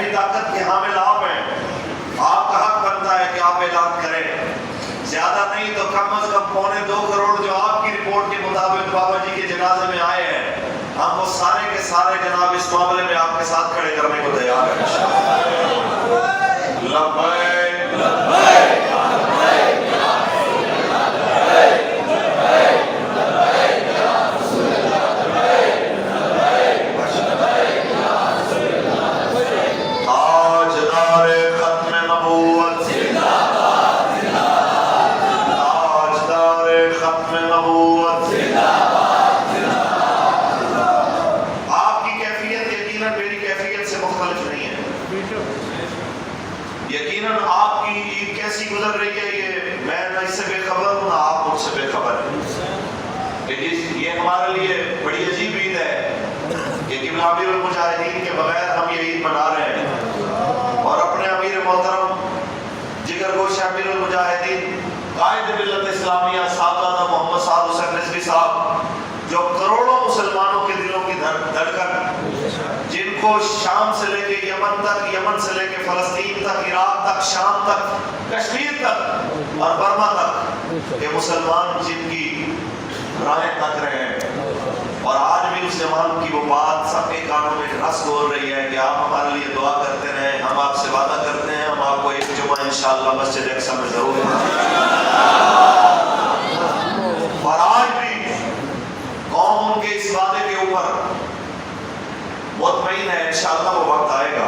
پہلی طاقت کے حامل آپ ہیں، آپ کا حق بنتا ہے کہ آپ اعلان کریں، زیادہ نہیں تو کم از کم 2.25 کروڑ جو آپ کی رپورٹ کے مطابق بابا جی کے جنازے میں آئے ہیں، ہم وہ سارے کے سارے جناب اس معاملے میں آپ کے ساتھ کھڑے کرنے کو تیار ہیں انشاءاللہ۔ لبیک لبیک یقیناً آپ کی عید کیسی گزر رہی ہے یہ میں نہ اس سے بے خبر ہوں نہ آپ مجھ سے بے خبر ہیں۔ یہ ہمارے لیے بڑی عجیب عید ہے کہ قبلہ امیر المجاہدین کے بغیر ہم یہ عید منا رہے ہیں، اور اپنے امیر محترم جگر گوش امیر المجاہدین قائد ملت اسلامیہ سادات محمد سعد حسین رضوی صاحب جو کروڑوں مسلمانوں کے دلوں کی دھڑکن، جن کو شام سے لے کے یمن تک، یمن سے لے کے فلسطین تک، عراق تک، شام تک، کشمیر تک اور برما تک، یہ مسلمان جن کی راہیں تک رہے ہیں، اور آج بھی اس جوان کی وہ بات سب کے کانوں میں رس بول رہی ہے کہ آپ ہمارے لیے دعا کرتے رہیں، ہم آپ سے وعدہ کرتے ہیں ہم آپ کو ایک جمعہ انشاءاللہ مسجد اقصی میں ضرور اور آج بھی قوم ان کے اس وعدے کے اوپر مطمئن ہے انشاءاللہ وہ وقت آئے گا